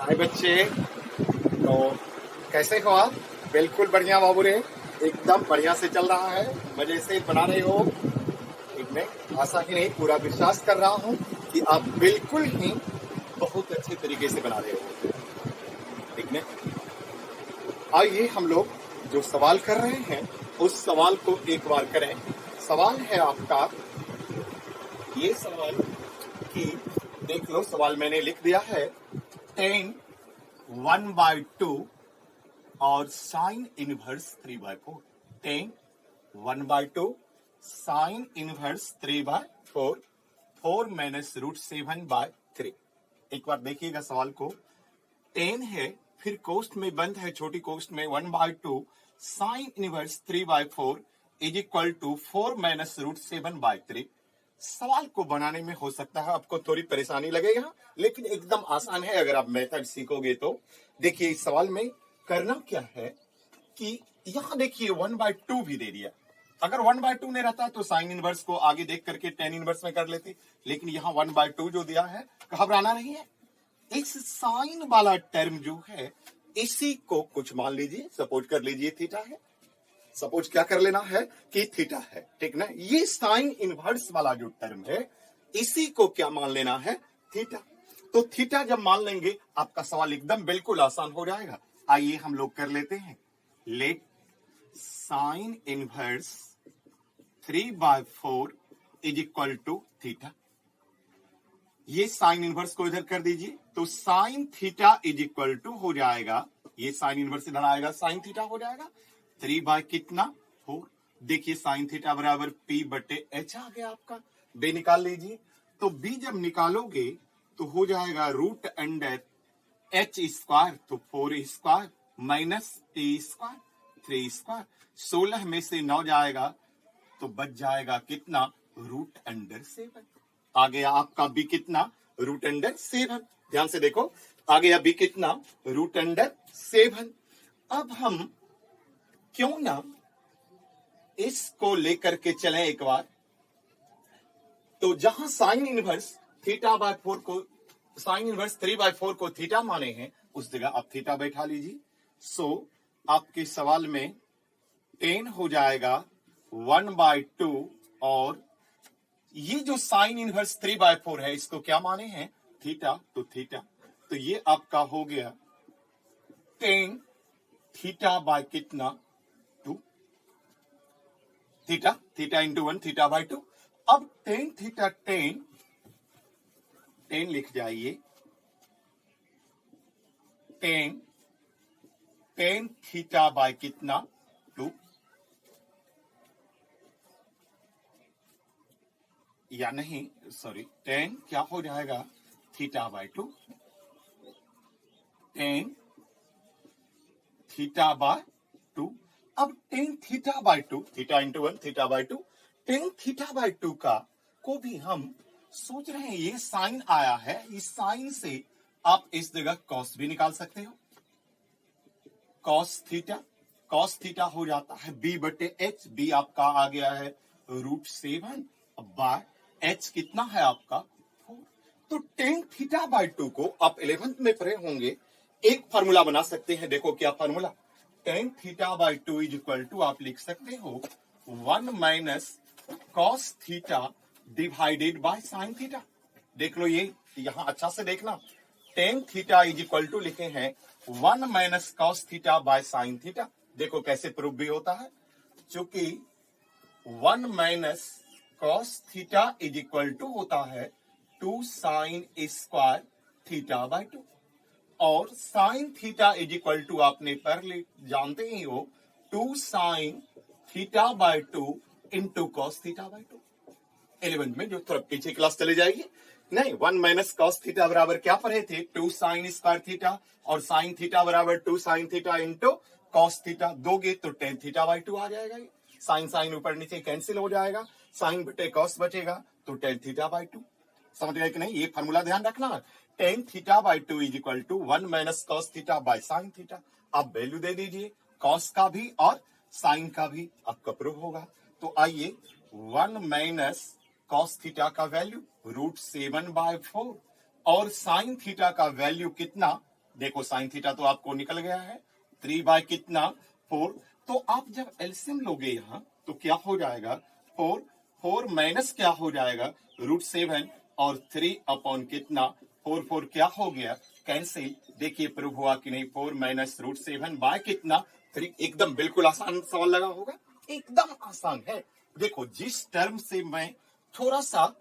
हाय बच्चे, तो कैसे हो आप? बिल्कुल बढ़िया बाबू रे, एकदम बढ़िया से चल रहा है, मजे से बना रहे हो। ठीक नहीं, आशा ही नहीं पूरा विश्वास कर रहा हूँ कि आप बिल्कुल ही बहुत अच्छे तरीके से बना रहे हो। ठीक नहीं, आइए हम लोग जो सवाल कर रहे हैं उस सवाल को एक बार करें। सवाल है आपका ये सवाल कि देख लो, सवाल मैंने लिख दिया है 10 1/2 और sign inverse 3/4। 10 1/2 sine inverse 3/4 4 minus √7/3। एक बार देखिएगा सवाल को। 10 है, फिर कोष्ठ में बंद है, छोटी कोष्ठ में 1/2 sine inverse 3/4 is equal to 4 minus √7/3। सवाल को बनाने में हो सकता है आपको थोड़ी परेशानी लगेगा, लेकिन एकदम आसान है अगर आप मेथड सीखोगे तो। देखिए इस सवाल में करना क्या है कि यहां देखिए 1/2 भी दे दिया। अगर 1/2 नहीं रहता तो साइन इनवर्स को आगे देख करके tan इनवर्स में कर लेते, लेकिन यहां 1/2 जो दिया है, घबराना नहीं है। इस साइन वाला टर्म जो है इसी को कुछ मान लीजिए, सपोज कर लीजिए थीटा है। सपोज क्या कर लेना है कि थीटा है, ठीक ना। ये साइन इनवर्स वाला जो टर्म है इसी को क्या मान लेना है, थीटा। तो थीटा जब मान लेंगे आपका सवाल एकदम बिल्कुल आसान हो जाएगा। आइए हम लोग कर लेते हैं। Let sine inverse 3/4 is equal to theta. ये साइन इनवर्स को इधर कर दीजिए, तो sine theta is equal to हो जाएगा, ये साइन इनवर्स इधर आएगा, साइन थीटा हो जाएगा 3/4। देखिए साइन थीटा बराबर P/H आ गया आपका। बे निकाल लीजिए, तो बी जब निकालोगे तो हो जाएगा √H², तो 4² माइनस T² 3²। 16 में से 9 जाएगा तो बच जाएगा कितना, √7। आ गया आपका बी कितना, √7। ध्यान से देखो, आ गया बी कितना, √7। अब हम क्यों ना इसको लेकर के चलें एक बार। तो जहां साइन इनवर्स θ/4 को, साइन इनवर्स 3/4 को थीटा माने हैं, उस जगह आप थीटा बैठा लीजिए। सो आपके सवाल में 10 हो जाएगा 1/2 और ये जो साइन इनवर्स 3/4 है इसको क्या माने हैं, थीटा। तो थीटा, तो ये आपका हो गया 10 थीटा बाय कितना, 2। Theta theta into 1 θ/2। अब 10 थीटा 10 लिख जाइए। 10 थीटा बाय कितना, 2। या नहीं, सॉरी, 10 क्या हो जाएगा, θ/2। 10 θ/2। अब 10 θ/2, थीटा इंटू 1 θ/2, 10 θ/2 का को भी हम सोच रहे हैं, ये साइन आया है, इस साइन से आप इस जगह कॉस भी निकाल सकते हो। कॉस थीटा हो जाता है B/H। बी आपका आ गया है √7 बाय H कितना है आपका, 4। तो 10 θ/2 को आप 11th में पढ़े होंगे, एक फार्मूला बना सकते हैं। देखो क्या फार्मूला, 10 θ/2 इज इक्वल टू आप लिख सकते हो 1 minus cos theta divided by sine theta. देख लो, ये यहां अच्छा से देखना, 10 थीटा इज इक्वल टू लिखे हैं 1 minus cos theta by sine theta. देखो कैसे प्रूफ भी होता है, चूंकि 1 minus cos theta is equal to होता है 2 साइन स्क्वायर θ/2 और sine theta is equal to आपने पहले जानते ही हो 2 साइन θ/2 इंटू कॉस θ/2। 11th में जो थोड़ा पीछे क्लास चले जाएगी, नहीं, 1 माइनस कॉस थीटा बराबर क्या पढ़े थे, 2 साइन स्क्वायर थीटा, और साइन थीटा बराबर 2 sine theta into cos theta. दोगे तो 10 θ/2 आ जाएगा। साइन साइन ऊपर नीचे कैंसिल हो जाएगा, साइन बटे कॉस बचेगा, तो 10 θ/2। समझ गए कि नहीं, ये फार्मूला ध्यान रखना, 10 θ/2 is equal to 1 minus cos theta by sine theta. आप वैल्यू दे दीजिए, कॉस का भी और साइन का भी आपका प्रूफ होगा। तो आइए 1 माइनस कॉस थीटा का वैल्यू √7/4 और साइन थीटा का वैल्यू कितना, देखो साइन थीटा तो आपको निकल गया है, 3 बाय कितना 4। तो आप जब एलसीएम लोगे यहाँ तो क्या हो जाएगा 4, 4 माइनस क्या हो जाएगा √7 और 3 अपॉन कितना 4, 4 क्या हो गया कैंसिल। देखिए प्रूव हुआ कि नहीं, 4 माइनस √7 बाय कितना 3। एकदम बिल्कुल आसान सवाल लगा होगा, एकदम आसान है। देखो जिस टर्म से मैं थोड़ा सा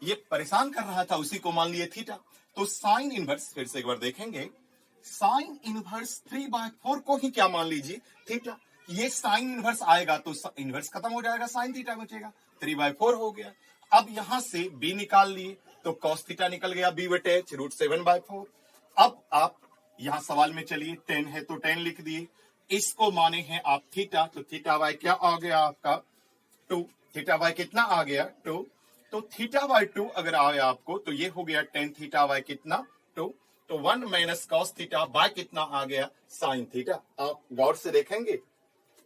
ये परेशान कर रहा था उसी को मान लिए थीटा। तो साइन इनवर्स फिर से एक बार देखेंगे, साइन इनवर्स 3/4 को ही क्या मान लीजिए थीटा। ये साइन इनवर्स आएगा तो इनवर्स खत्म हो जाएगा, साइन थीटा बचेगा, 3/4 हो गया। अब यहां से b निकाल लिए तो cos थीटा निकल गया, b बटे h √7/4। अब आप यहां सवाल में चलिए, 10 है तो 10 लिख दिए, इसको माने हैं आप थीटा, तो थीटा बाय क्या आ गया आपका 2। थीटा बाय कितना आ गया 2। तो थीटा बाय 2 अगर आया आपको तो ये हो गया 10 थीटा बाय कितना 2। तो 1 माइनस कॉस थीटा बाय कितना आ गया साइन थीटा। आप गौर से देखेंगे,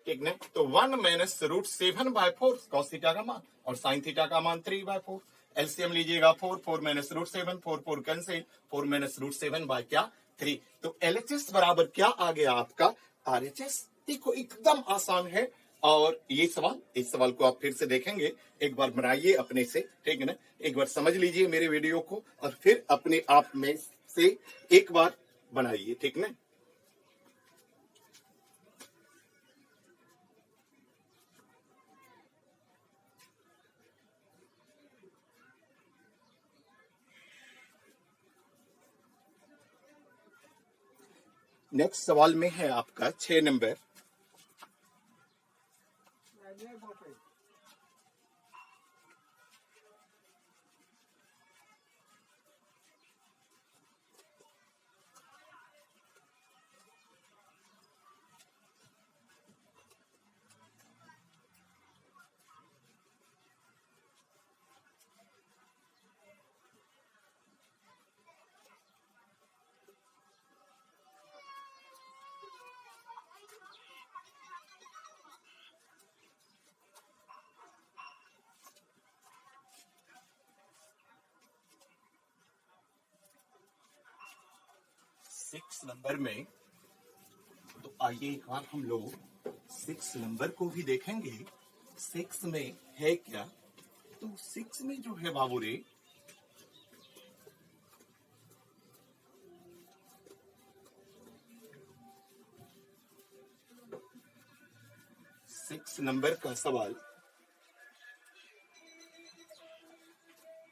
ठीक ना। तो 1 माइनस √7/4 कॉस थीटा का मान और साइन थीटा का मान 3/4। एलसीएम लीजिएगा 4, 4 माइनस √7, 4 4 कैंसिल, 4 माइनस √7 बाय क्या 3। तो एलएचएस बराबर क्या आ गया आपका आरएचएस। देखो एकदम आसान है। और ये सवाल, इस सवाल को आप फिर से देखेंगे, एक बार बनाइए अपने से, ठीक है ना। एक बार समझ लीजिए मेरे वीडियो को और फिर अपने आप में से एक बार बनाइए, ठीक ना। नेक्स्ट सवाल में है आपका 6 नंबर। सिक्स नंबर में तो आइए एक बार हम लोग 6 नंबर को भी देखेंगे। 6 में है क्या, तो 6 में जो है बाबू रे, सिक्स नंबर का सवाल,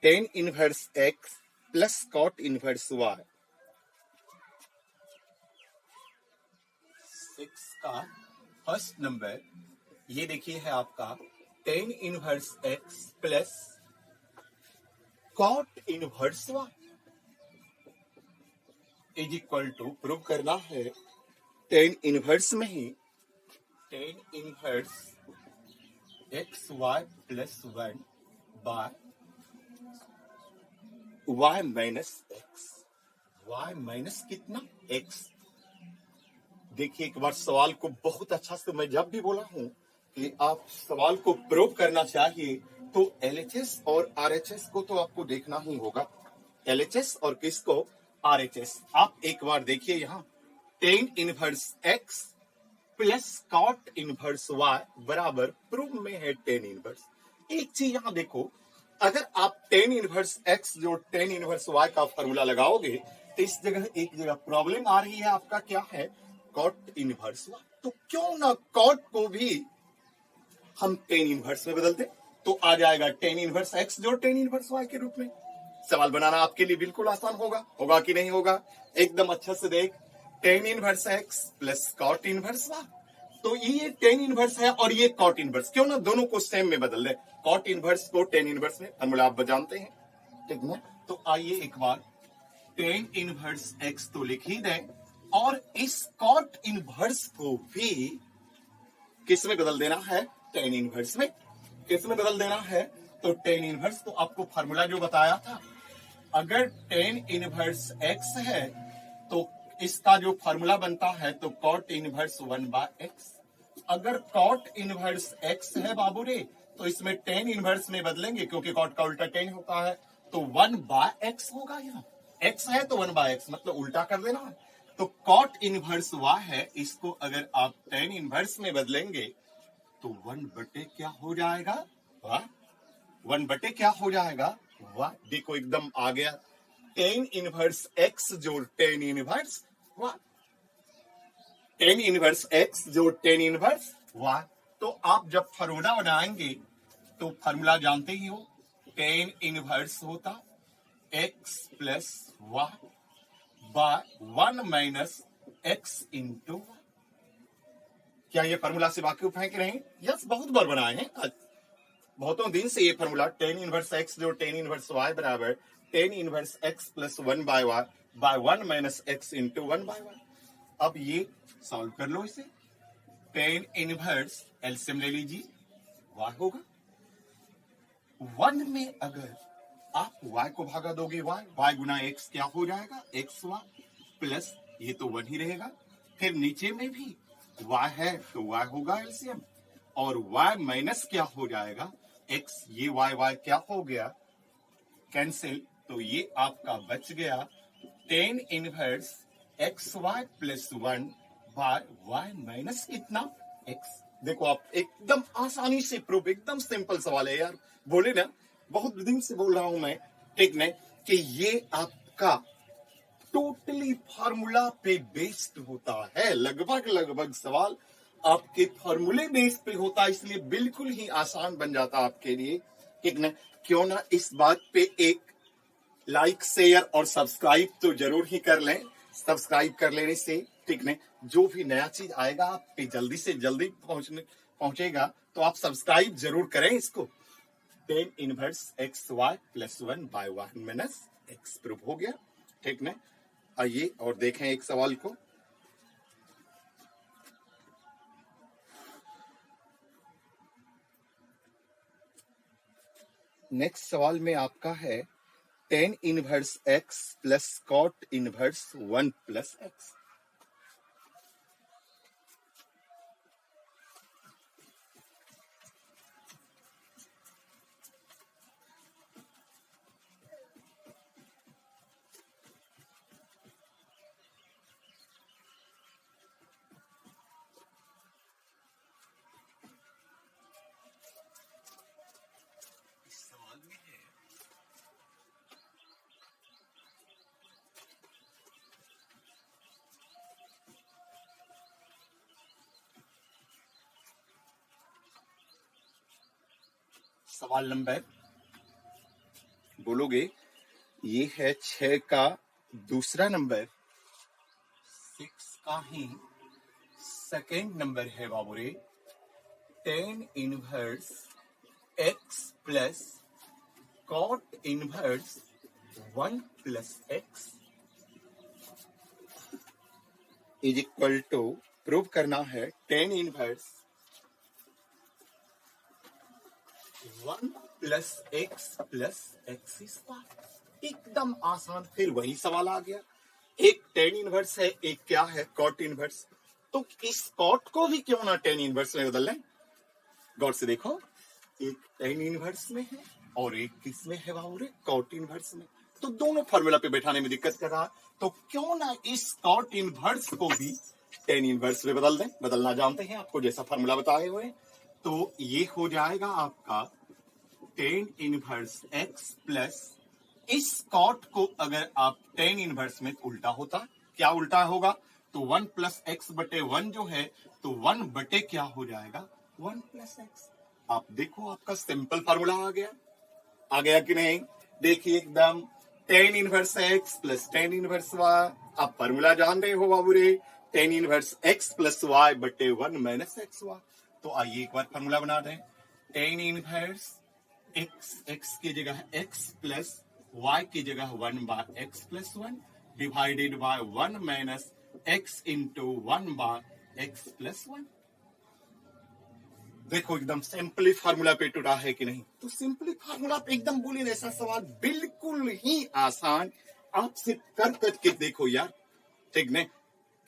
tan inverse x plus cot inverse y। 6 का फर्स्ट नंबर ये देखिए है आपका tan inverse x plus cot inverse y is equal to, prove करना है tan इनवर्स में ही tan inverse x y plus 1 by y minus x, y minus कितना x। देखिए एक बार सवाल को बहुत अच्छा से, मैं जब भी बोला हूं कि आप सवाल को प्रूव करना चाहिए तो एलएचएस और आरएचएस को तो आपको देखना ही होगा। एलएचएस और किसको आरएचएस। आप एक बार देखिए यहाँ tan inverse x plus cot inverse y बराबर प्रूव में है tan इनवर्स। एक चीज यहाँ देखो, अगर आप tan इनवर्स x जो tan इनवर्स y का फॉर्मूला लगाओगे तो इस जगह एक जगह प्रॉब्लम आ रही है, आपका क्या है cot इनवर्स y। तो क्यों ना cot को भी हम tan इनवर्स में बदलते, तो आ जाएगा tan इनवर्स x जो tan इनवर्स y के रूप में। सवाल बनाना आपके लिए बिल्कुल आसान होगा, होगा कि नहीं होगा। एकदम अच्छा से देख, tan inverse x plus cot inverse y। तो ये tan इनवर्स है और ये cot इनवर्स, क्यों ना दोनों को सेम में बदल दे, cot इनवर्स को tan इनवर्स में, फॉर्मूला आप जानते हैं, ठीक है। तो आइए एक बार tan इनवर्स x तो लिख ही दें और इस cot इनवर्स को भी किस में बदल देना है tan इनवर्स में। किस में बदल देना है, तो tan इनवर्स तो आपको फॉर्मूला जो बताया था, अगर tan इनवर्स x है तो इसका जो फॉर्मूला बनता है तो cot इनवर्स 1/x। अगर cot इनवर्स x है बाबू रे तो इसमें tan इनवर्स में बदलेंगे क्योंकि cot का उल्टा tan होता है, तो 1/x होगा यहाँ। x है तो 1/x, मतलब उल्टा कर देना है। तो cot इनवर्स y है, इसको अगर आप tan इनवर्स में बदलेंगे तो 1/, क्या हो जाएगा, वाह, 1/, क्या हो जाएगा, वाह। देखो एकदम आ गया, tan इनवर्स x जोड़ tan inverse y, tan inverse x जोड़ tan इनवर्स y। तो आप जब फार्मूला बनाएंगे तो फार्मूला जानते ही हो, tan इनवर्स होता x plus y by 1 minus x into. क्या ये फार्मूला से वाकिफ है कि नहीं? यस, बहुत बार बनाए हैं, बहुतों दिन से ये फार्मूला tan इनवर्स x जो tan इनवर्स y बराबर tan inverse x plus 1 by y by 1 minus x into 1 by y। अब ये सॉल्व कर लो इसे, tan इनवर्स एलसीएम ले लीजिए, y होगा 1 में, अगर आप y को भागा दोगे y गुना x क्या हो जाएगा, xy प्लस ये तो 1 ही रहेगा, फिर नीचे में भी y है तो y होगा एलसीएम, और y माइनस क्या हो जाएगा x, ये y क्या हो गया कैंसिल, तो ये आपका बच गया tan inverse xy plus 1 by y minus कितना x। देखो आप एकदम आसानी से प्रूफ, एकदम सिंपल सवाल है यार, बोले ना बहुत दिन से बोल रहा हूं मैं, ठीक नहीं, कि ये आपका टोटली फार्मूला पे बेस्ड होता है, लगभग सवाल आपके फार्मूले बेस पे होता है, इसलिए बिल्कुल ही आसान बन जाता आपके लिए, ठीक ना। क्यों ना इस बात पे एक लाइक शेयर और सब्सक्राइब तो जरूर ही कर लें, सब्सक्राइब कर लेने से, ठीक नहीं, जो भी नया चीज आएगा आप पे जल्दी से जल्दी पहुंचेगा, तो आप सब्सक्राइब जरूर करें इसको। tan inverse x y plus 1 by 1 minus x proof हो गया, ठीक ना। आइए और देखें एक सवाल को। नेक्स्ट सवाल में आपका है tan inverse x plus cot inverse 1 plus x। सवाल नंबर बोलोगे, ये है 6 का दूसरा नंबर, 6 का ही सेकेंड नंबर है बाबूरे। tan inverse x plus cot inverse 1 plus x is equal to, prove करना है tan inverse 1 plus x square. एकदम आसान, फिर वही सवाल आ गया, एक tan इनवर्स है, एक क्या है cot इनवर्स, तो इस cot को भी क्यों ना tan इनवर्स में बदल लें। गौर से देखो, एक tan इनवर्स में है और एक किस में है बाबूरे, cot इनवर्स में, तो दोनों फॉर्मूला पे बैठाने में दिक्कत कर रहा है, तो क्यों ना इस cot इनवर्स को भी tan इनवर्स में बदल दें। बदलना जानते हैं आपको, जैसा फॉर्मूला बताए हुए, तो ये हो जाएगा आपका tan इनवर्स x प्लस, इस cot को अगर आप tan इनवर्स में उल्टा होता, क्या उल्टा होगा, तो 1 प्लस एक्स बटे 1 जो है, तो 1 बटे क्या हो जाएगा 1 प्लस एक्स। आप देखो आपका सिंपल फार्मूला आ गया कि नहीं। देखिए एकदम tan inverse x plus tan inverse y, आप फार्मूला जान रहे हो बाबू रे, tan inverse x plus y बटे 1 माइनस एक्स वाई। तो आइए एक बार फार्मूला बना दें, tan इनवर्स x की जगह x प्लस y की जगह 1 by x plus 1 divided by 1 minus x into 1 by x plus 1। देखो एकदम सिंपली फार्मूला पे टूटा है कि नहीं, तो सिंपली फार्मूला पे एकदम बोले ऐसा सवाल बिल्कुल ही आसान, आप सिर्फ कर के देखो यार, ठीक नहीं,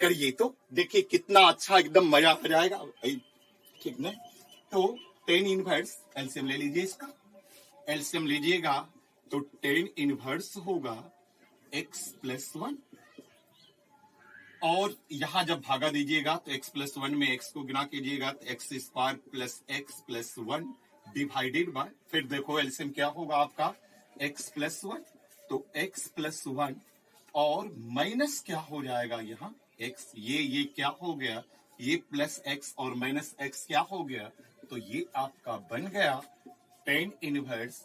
करिए तो देखिए कितना अच्छा एकदम मजा आ जाएगा, ठीक नहीं। तो tan इनवर्स एलसीएम ले लीजिए, इसका एलसीएम लीजिएगा तो tan इनवर्स होगा एक्स प्लस वन, और यहां जब भागा दीजिएगा तो x प्लस वन में x को गुना कीजिएगा तो x square plus x plus one divided by, फिर देखो एलसीएम क्या होगा आपका x प्लस वन, तो x प्लस वन और माइनस क्या हो जाएगा यहाँ x, ये क्या हो गया, ये प्लस x और माइनस x क्या हो गया, तो ये आपका बन गया tan inverse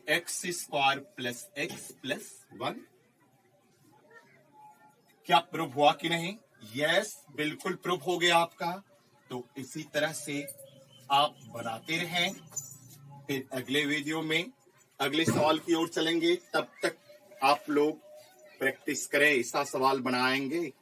x square plus x plus one. क्या प्रूव हुआ कि नहीं? यस, बिल्कुल प्रूव हो गया आपका। तो इसी तरह से आप बनाते रहें, फिर अगले वीडियो में अगले सवाल की ओर चलेंगे। तब तक आप लोग प्रैक्टिस करें, ऐसा सवाल बनाएंगे